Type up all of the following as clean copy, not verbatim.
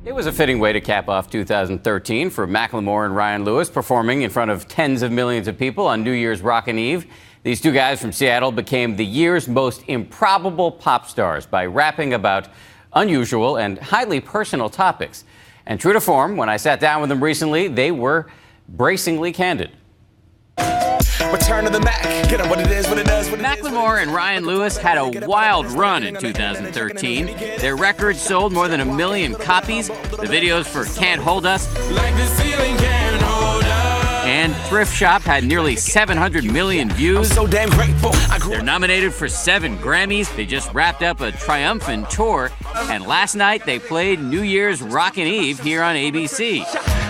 It was a fitting way to cap off 2013 for Macklemore and Ryan Lewis performing in front of tens of millions of people on New Year's Rockin' Eve. These two guys from Seattle became the year's most improbable pop stars by rapping about unusual and highly personal topics. And true to form, when I sat down with them recently, they were bracingly candid. Return to the Mac. Get 'em what it is, what it does, what it Macklemore and Ryan Lewis had a wild run in 2013. Their records sold more than 1 million copies. The videos for Can't Hold Us like the ceiling can't hold us. and Thrift Shop had nearly 700 million views. So damn grateful. They're nominated for 7 Grammys. They just wrapped up a triumphant tour. And last night they played New Year's Rockin' Eve here on ABC.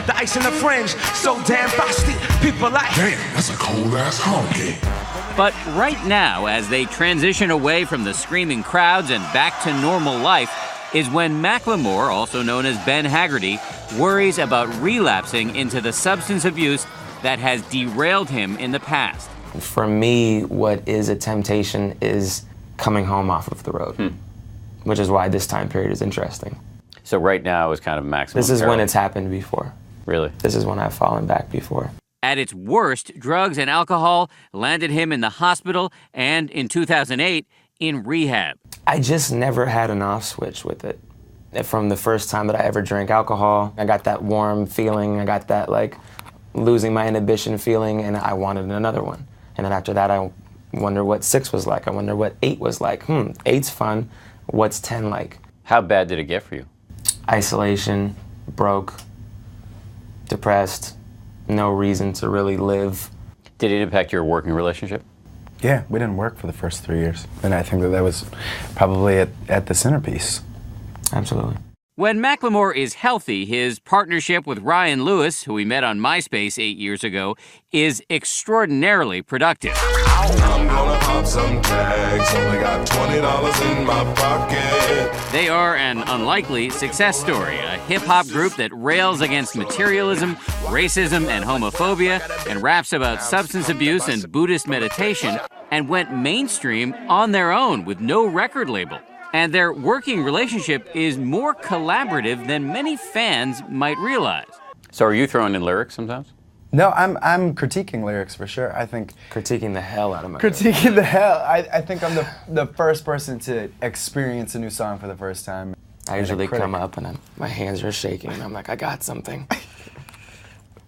The ice in the fringe, so damn frosty. People like, damn, that's a cold-ass honky. But right now, as they transition away from the screaming crowds and back to normal life, is when Macklemore, also known as Ben Haggerty, worries about relapsing into the substance abuse that has derailed him in the past. For me, what is a temptation is coming home off of the road, which is why this time period is interesting. So right now is kind of maximum This is peril. when it's happened before. Really? This is when I've fallen back before. At its worst, drugs and alcohol landed him in the hospital and, in 2008, in rehab. I just never had an off switch with it. From the first time that I ever drank alcohol, I got that warm feeling, I got that like losing my inhibition feeling, and I wanted another one. And then after that, I wonder what 6 was like. I wonder what 8 was like. 8's fun. What's 10 like? How bad did it get for you? Isolation, broke, depressed, no reason to really live. Did it impact your working relationship? Yeah, we didn't work for the first 3 years. And I think that was probably at the centerpiece. Absolutely. When Macklemore is healthy, his partnership with Ryan Lewis, who we met on MySpace 8 years ago, is extraordinarily productive. I'm gonna pop some tags, only got $20 in my pocket. They are an unlikely success story, a hip-hop group that rails against materialism, racism, and homophobia, and raps about substance abuse and Buddhist meditation, and went mainstream on their own with no record label. And their working relationship is more collaborative than many fans might realize. So are you throwing in lyrics sometimes? No, I'm critiquing lyrics for sure. I think Critiquing the hell out of my critiquing the hell. I think I'm the first person to experience a new song for the first time. I usually come up and my hands are shaking and I'm like, I got something.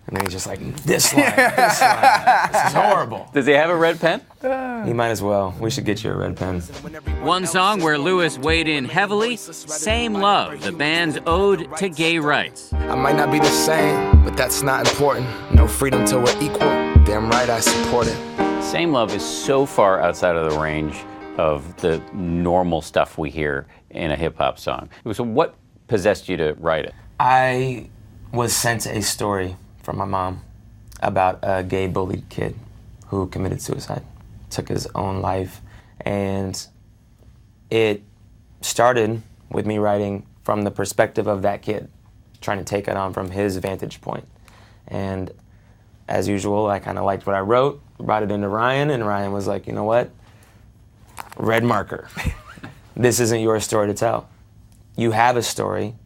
And then he's just like, this line, this is horrible. Does he have a red pen? You might as well. We should get you a red pen. One song where Lewis weighed in heavily, Same Love, the band's ode to gay rights. I might not be the same, but that's not important. No freedom till we're equal. Damn right I support it. Same Love is so far outside of the range of the normal stuff we hear in a hip-hop song. So what possessed you to write it? I was sent a story from my mom about a gay bullied kid who committed suicide, took his own life, and it started with me writing from the perspective of that kid, trying to take it on from his vantage point. And as usual, I kind of liked what I wrote, brought it into Ryan, and Ryan was like, you know what? Red marker. This isn't your story to tell. You have a story,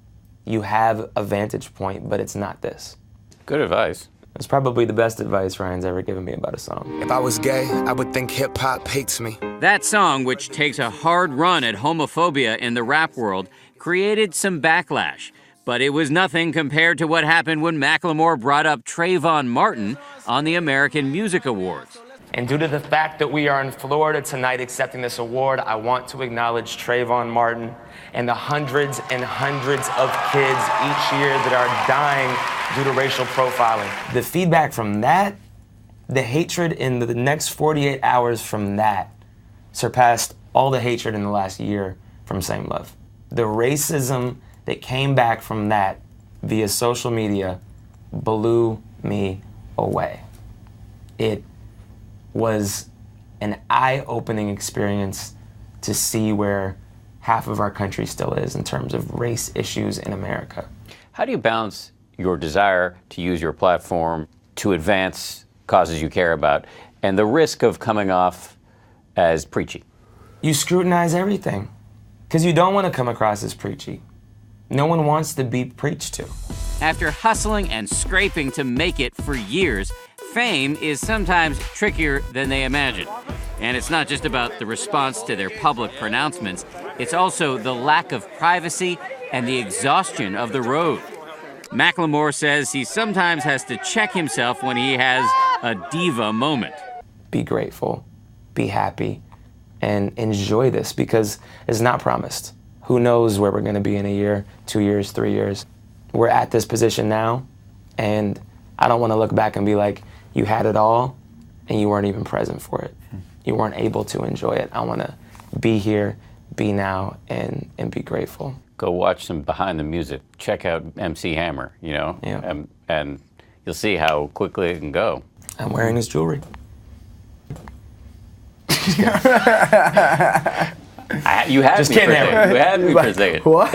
you have a vantage point, but it's not this. Good advice. It's probably the best advice Ryan's ever given me about a song. If I was gay, I would think hip-hop hates me. That song, which takes a hard run at homophobia in the rap world, created some backlash. But it was nothing compared to what happened when Macklemore brought up Trayvon Martin on the American Music Awards. And due to the fact that we are in Florida tonight accepting this award, I want to acknowledge Trayvon Martin and the hundreds and hundreds of kids each year that are dying due to racial profiling. The feedback from that, the hatred in the next 48 hours from that, surpassed all the hatred in the last year from Same Love. The racism that came back from that via social media blew me away. It was an eye-opening experience to see where half of our country still is in terms of race issues in America. How do you balance your desire to use your platform to advance causes you care about and the risk of coming off as preachy? You scrutinize everything because you don't want to come across as preachy. No one wants to be preached to. After hustling and scraping to make it for years, fame is sometimes trickier than they imagine. And it's not just about the response to their public pronouncements, it's also the lack of privacy and the exhaustion of the road. Macklemore says he sometimes has to check himself when he has a diva moment. Be grateful, be happy, and enjoy this because it's not promised. Who knows where we're going to be in a year, 2 years, 3 years. We're at this position now, and I don't want to look back and be like, you had it all, and you weren't even present for it. You weren't able to enjoy it. I want to be here, be now, and be grateful. Go watch some behind the music. Check out MC Hammer, you know, Yeah. and you'll see how quickly it can go. I'm wearing his jewelry. You had Just me kidding, for a second. Hammer. You had me for a second. What?